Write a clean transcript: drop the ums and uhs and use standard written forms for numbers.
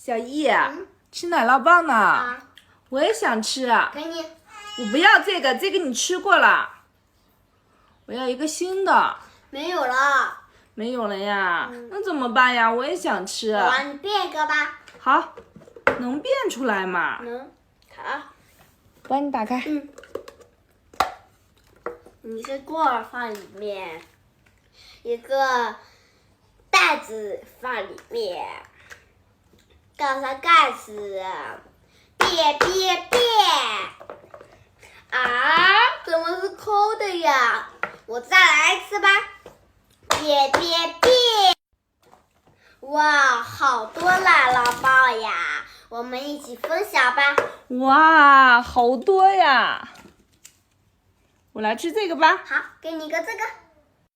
小易，吃奶酪棒呢？我也想吃。给你。我不要这个，这个你吃过了。我要一个新的。没有了。没有了呀？那怎么办呀？我也想吃。我帮你变一个吧。好，能变出来吗？能。好，帮你打开。你是锅儿放里面，一个袋子放里面，盖上盖子，变。啊，怎么是抠的呀？我再来一次吧，变。哇，好多奶酪棒呀！我们一起分享吧。哇，好多呀！我来吃这个吧。好，给你一个这个。